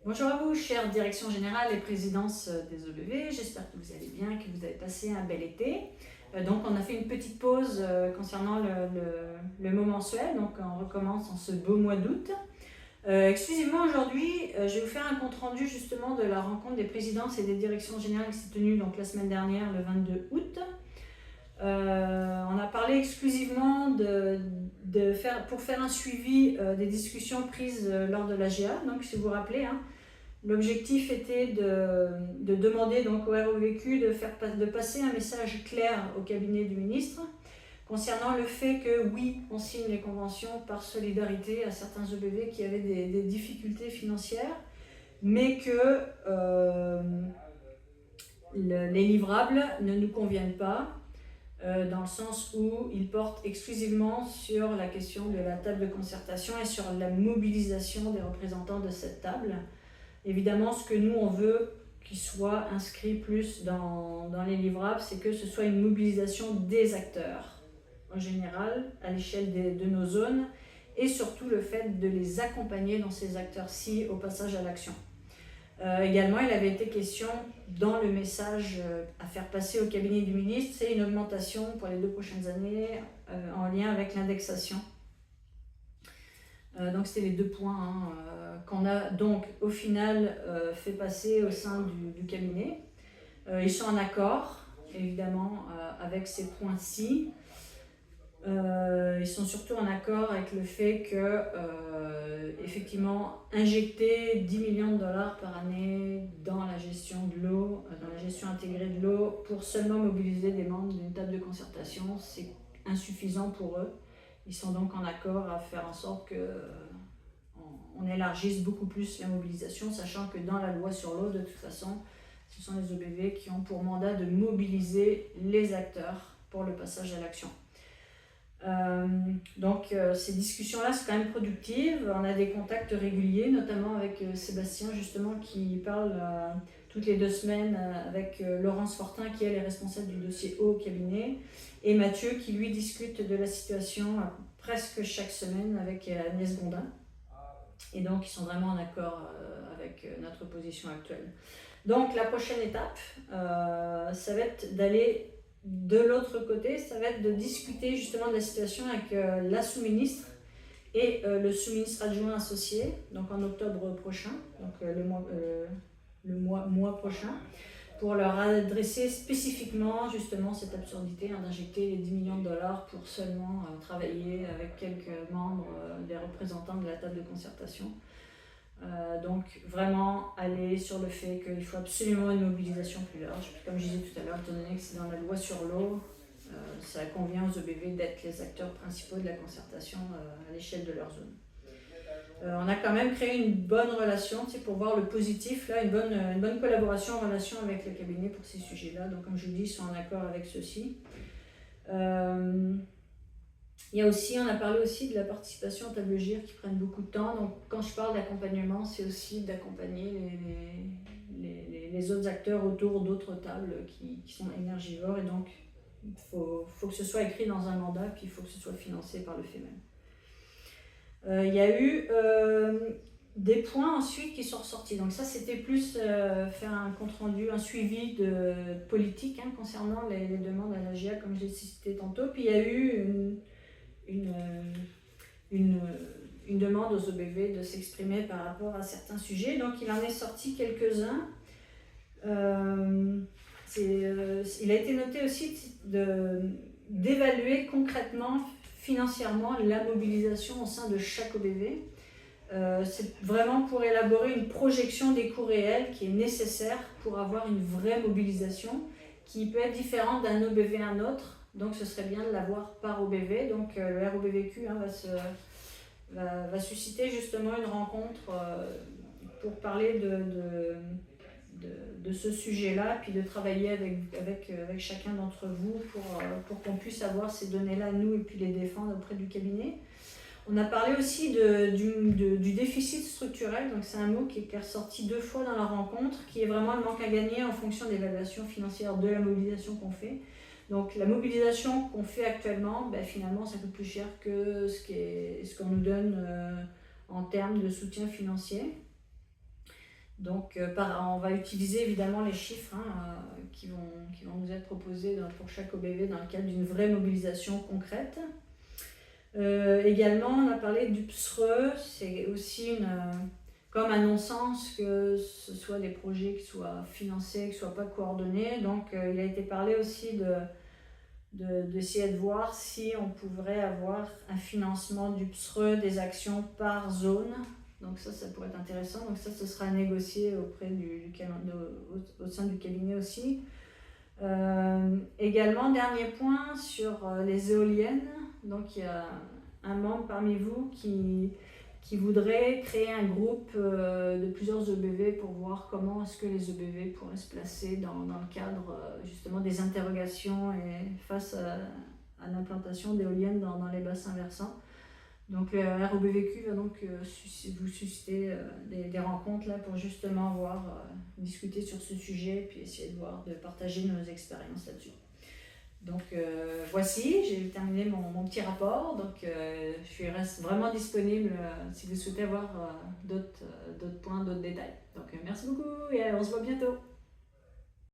Bonjour à vous, chère direction générale et présidence des OBV. J'espère que vous allez bien, que vous avez passé un bel été. Donc on a fait une petite pause concernant le mot mensuel, donc on recommence en ce beau mois d'août. Exclusivement aujourd'hui, je vais vous faire un compte rendu justement de la rencontre des présidences et des directions générales qui s'est tenue donc la semaine dernière, le 22 août. On a parlé exclusivement pour faire un suivi des discussions prises lors de l'AGA. Donc si vous vous rappelez, hein, l'objectif était de demander donc au ROVQ de passer un message clair au cabinet du ministre concernant le fait que oui, on signe les conventions par solidarité à certains OBV qui avaient des difficultés financières, mais que les livrables ne nous conviennent pas, dans le sens où ils portent exclusivement sur la question de la table de concertation et sur la mobilisation des représentants de cette table. Évidemment, ce que nous, on veut qu'il soit inscrit plus dans les livrables, c'est que ce soit une mobilisation des acteurs, en général, à l'échelle de nos zones, et surtout le fait de les accompagner dans ces acteurs-ci au passage à l'action. Également, il avait été question dans le message à faire passer au cabinet du ministre, c'est une augmentation pour les 2 prochaines années en lien avec l'indexation. Donc c'était les 2 points qu'on a donc au final fait passer au sein du cabinet. Ils sont en accord évidemment avec ces points-ci. Ils sont surtout en accord avec le fait que effectivement injecter 10 millions de dollars par année dans la gestion de l'eau, dans la gestion intégrée de l'eau, pour seulement mobiliser des membres d'une table de concertation, c'est insuffisant pour eux. Ils sont donc en accord à faire en sorte que on élargisse beaucoup plus la mobilisation, sachant que dans la loi sur l'eau, de toute façon, ce sont les OBV qui ont pour mandat de mobiliser les acteurs pour le passage à l'action. Donc ces discussions-là sont quand même productives. On a des contacts réguliers, notamment avec Sébastien justement qui parle toutes les 2 semaines avec Laurence Fortin qui elle est responsable du dossier eau au cabinet, et Mathieu qui lui discute de la situation presque chaque semaine avec Agnès Gondin. Et donc ils sont vraiment en accord avec notre position actuelle. Donc la prochaine étape, ça va être d'aller de l'autre côté, ça va être de discuter justement de la situation avec la sous-ministre et le sous-ministre adjoint associé, donc en octobre prochain, donc le mois prochain, pour leur adresser spécifiquement justement cette absurdité d'injecter les 10 millions de dollars pour seulement travailler avec quelques membres des représentants de la table de concertation. Donc vraiment aller sur le fait qu'il faut absolument une mobilisation plus large. Comme je disais tout à l'heure, étant donné que c'est dans la loi sur l'eau, ça convient aux OBV d'être les acteurs principaux de la concertation à l'échelle de leur zone. On a quand même créé une bonne relation, pour voir le positif, là, une bonne collaboration en relation avec le cabinet pour ces sujets-là. Donc comme je vous dis, ils sont en accord avec ceci. Il y a aussi, on a parlé aussi de la participation aux tables GIR qui prennent beaucoup de temps. Donc quand je parle d'accompagnement, c'est aussi d'accompagner les autres acteurs autour d'autres tables qui sont énergivores. Et donc il faut que ce soit écrit dans un mandat, puis il faut que ce soit financé par le FEMEN. Il y a eu des points ensuite qui sont ressortis. Donc ça, c'était plus faire un compte-rendu, un suivi de politique concernant les demandes à l'AGA, comme j'ai cité tantôt. Puis il y a eu une demande aux OBV de s'exprimer par rapport à certains sujets. Donc il en est sorti quelques-uns. Il a été noté aussi d'évaluer concrètement, financièrement, la mobilisation au sein de chaque OBV. C'est vraiment pour élaborer une projection des coûts réels qui est nécessaire pour avoir une vraie mobilisation qui peut être différente d'un OBV à un autre. Donc ce serait bien de l'avoir par OBV. Donc le ROBVQ va susciter justement une rencontre pour parler de ce sujet-là, puis de travailler avec chacun d'entre vous pour qu'on puisse avoir ces données-là, nous, et puis les défendre auprès du cabinet. On a parlé aussi du déficit structurel, donc c'est un mot qui est ressorti 2 fois dans la rencontre, qui est vraiment le manque à gagner en fonction de l'évaluation financière de la mobilisation qu'on fait. Donc la mobilisation qu'on fait actuellement, finalement ça coûte plus cher que ce qu'on nous donne en termes de soutien financier. Donc on va utiliser évidemment les chiffres qui vont nous être proposés pour chaque OBV dans le cadre d'une vraie mobilisation concrète. Également, on a parlé du PSRE, c'est aussi comme un non-sens que ce soit des projets qui soient financés, qui ne soient pas coordonnés. Donc il a été parlé aussi d'essayer de voir si on pourrait avoir un financement du PSRE des actions par zone. Donc ça pourrait être intéressant. Donc ça, ce sera négocié au sein du cabinet aussi. Également, dernier point sur les éoliennes. Donc il y a un membre parmi vous qui voudrait créer un groupe de plusieurs EBV pour voir comment est-ce que les EBV pourraient se placer dans le cadre justement des interrogations et face à l'implantation d'éoliennes dans les bassins versants. Donc le ROBVQ va donc vous susciter des rencontres là pour justement discuter sur ce sujet puis essayer de partager nos expériences là-dessus. Donc voici, j'ai terminé mon petit rapport, donc je reste vraiment disponible si vous souhaitez avoir d'autres points, d'autres détails. Donc merci beaucoup et on se voit bientôt.